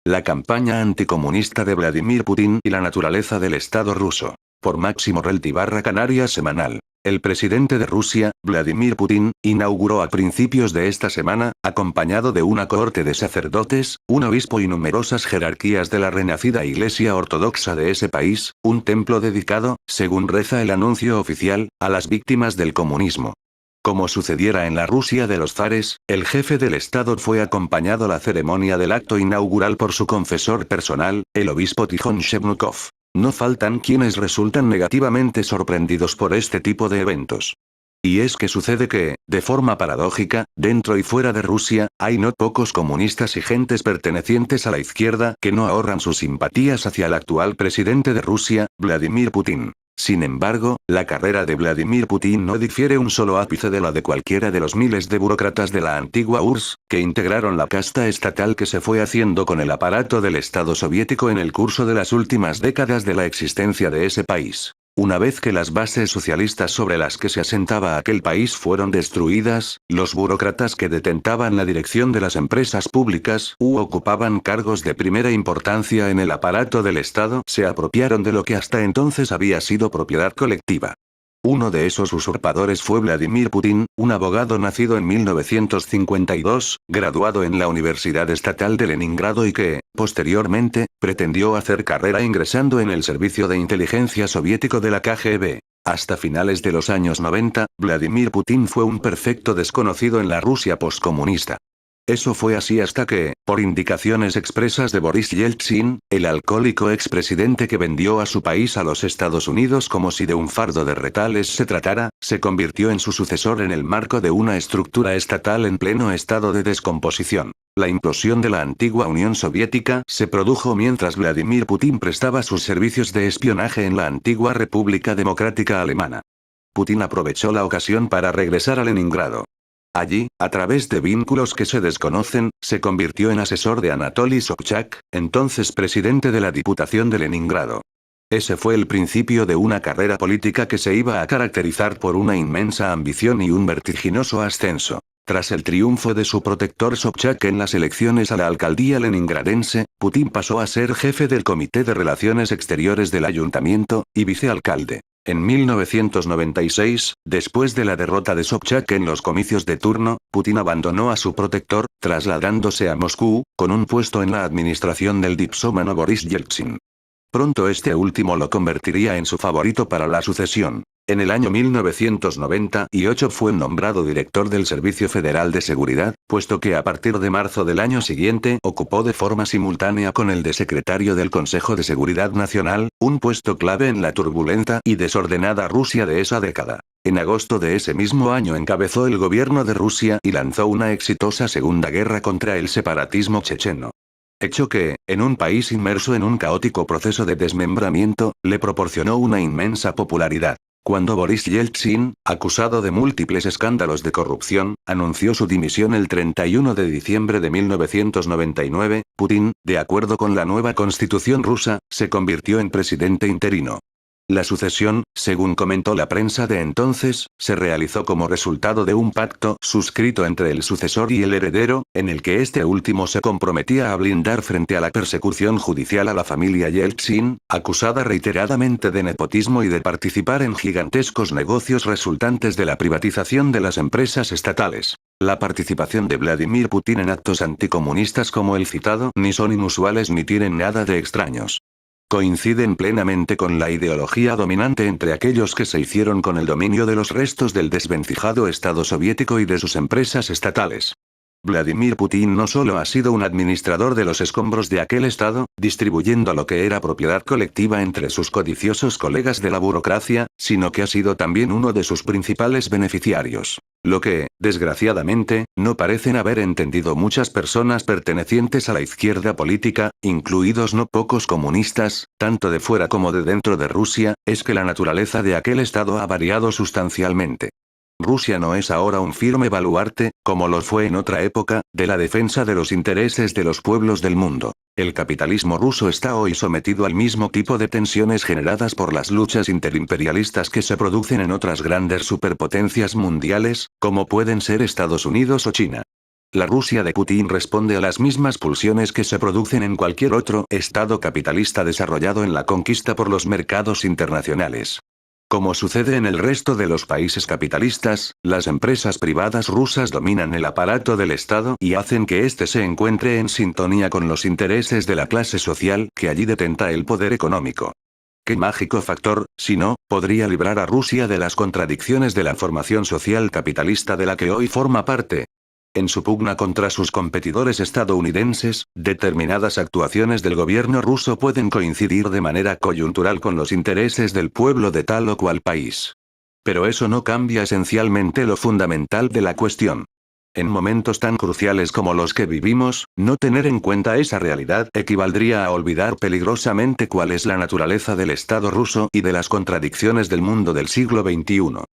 La campaña anticomunista de Vladimir Putin y la naturaleza del Estado ruso. Por Máximo Relti/Canarias Semanal. El presidente de Rusia, Vladimir Putin, inauguró a principios de esta semana, acompañado de una cohorte de sacerdotes, un obispo y numerosas jerarquías de la renacida Iglesia Ortodoxa de ese país, un templo dedicado, según reza el anuncio oficial, a las víctimas del comunismo. Como sucediera en la Rusia de los zares, el jefe del Estado fue acompañado a la ceremonia del acto inaugural por su confesor personal, el obispo Tijón Shevnukov. No faltan quienes resultan negativamente sorprendidos por este tipo de eventos. Y es que sucede que, de forma paradójica, dentro y fuera de Rusia, hay no pocos comunistas y gentes pertenecientes a la izquierda que no ahorran sus simpatías hacia el actual presidente de Rusia, Vladimir Putin. Sin embargo, la carrera de Vladimir Putin no difiere un solo ápice de la de cualquiera de los miles de burócratas de la antigua URSS, que integraron la casta estatal que se fue haciendo con el aparato del Estado soviético en el curso de las últimas décadas de la existencia de ese país. Una vez que las bases socialistas sobre las que se asentaba aquel país fueron destruidas, los burócratas que detentaban la dirección de las empresas públicas u ocupaban cargos de primera importancia en el aparato del Estado se apropiaron de lo que hasta entonces había sido propiedad colectiva. Uno de esos usurpadores fue Vladimir Putin, un abogado nacido en 1952, graduado en la Universidad Estatal de Leningrado y que, posteriormente, pretendió hacer carrera ingresando en el servicio de inteligencia soviético de la KGB. Hasta finales de los años 90, Vladimir Putin fue un perfecto desconocido en la Rusia postcomunista. Eso fue así hasta que, por indicaciones expresas de Boris Yeltsin, el alcohólico expresidente que vendió a su país a los Estados Unidos como si de un fardo de retales se tratara, se convirtió en su sucesor en el marco de una estructura estatal en pleno estado de descomposición. La implosión de la antigua Unión Soviética se produjo mientras Vladimir Putin prestaba sus servicios de espionaje en la antigua República Democrática Alemana. Putin aprovechó la ocasión para regresar a Leningrado. Allí, a través de vínculos que se desconocen, se convirtió en asesor de Anatoly Sobchak, entonces presidente de la Diputación de Leningrado. Ese fue el principio de una carrera política que se iba a caracterizar por una inmensa ambición y un vertiginoso ascenso. Tras el triunfo de su protector Sobchak en las elecciones a la alcaldía leningradense, Putin pasó a ser jefe del Comité de Relaciones Exteriores del Ayuntamiento, y vicealcalde. En 1996, después de la derrota de Sobchak en los comicios de turno, Putin abandonó a su protector, trasladándose a Moscú, con un puesto en la administración del dipsómano Boris Yeltsin. Pronto este último lo convertiría en su favorito para la sucesión. En el año 1998 fue nombrado director del Servicio Federal de Seguridad, puesto que a partir de marzo del año siguiente ocupó de forma simultánea con el de secretario del Consejo de Seguridad Nacional, un puesto clave en la turbulenta y desordenada Rusia de esa década. En agosto de ese mismo año encabezó el gobierno de Rusia y lanzó una exitosa segunda guerra contra el separatismo checheno. Hecho que, en un país inmerso en un caótico proceso de desmembramiento, le proporcionó una inmensa popularidad. Cuando Boris Yeltsin, acusado de múltiples escándalos de corrupción, anunció su dimisión el 31 de diciembre de 1999, Putin, de acuerdo con la nueva constitución rusa, se convirtió en presidente interino. La sucesión, según comentó la prensa de entonces, se realizó como resultado de un pacto suscrito entre el sucesor y el heredero, en el que este último se comprometía a blindar frente a la persecución judicial a la familia Yeltsin, acusada reiteradamente de nepotismo y de participar en gigantescos negocios resultantes de la privatización de las empresas estatales. La participación de Vladimir Putin en actos anticomunistas como el citado ni son inusuales ni tienen nada de extraños. Coinciden plenamente con la ideología dominante entre aquellos que se hicieron con el dominio de los restos del desvencijado Estado soviético y de sus empresas estatales. Vladimir Putin no solo ha sido un administrador de los escombros de aquel Estado, distribuyendo lo que era propiedad colectiva entre sus codiciosos colegas de la burocracia, sino que ha sido también uno de sus principales beneficiarios. Lo que, desgraciadamente, no parecen haber entendido muchas personas pertenecientes a la izquierda política, incluidos no pocos comunistas, tanto de fuera como de dentro de Rusia, es que la naturaleza de aquel Estado ha variado sustancialmente. Rusia no es ahora un firme baluarte, como lo fue en otra época, de la defensa de los intereses de los pueblos del mundo. El capitalismo ruso está hoy sometido al mismo tipo de tensiones generadas por las luchas interimperialistas que se producen en otras grandes superpotencias mundiales, como pueden ser Estados Unidos o China. La Rusia de Putin responde a las mismas pulsiones que se producen en cualquier otro estado capitalista desarrollado en la conquista por los mercados internacionales. Como sucede en el resto de los países capitalistas, las empresas privadas rusas dominan el aparato del Estado y hacen que éste se encuentre en sintonía con los intereses de la clase social que allí detenta el poder económico. Qué mágico factor, si no, podría librar a Rusia de las contradicciones de la formación social capitalista de la que hoy forma parte. En su pugna contra sus competidores estadounidenses, determinadas actuaciones del gobierno ruso pueden coincidir de manera coyuntural con los intereses del pueblo de tal o cual país. Pero eso no cambia esencialmente lo fundamental de la cuestión. En momentos tan cruciales como los que vivimos, no tener en cuenta esa realidad equivaldría a olvidar peligrosamente cuál es la naturaleza del Estado ruso y de las contradicciones del mundo del siglo XXI.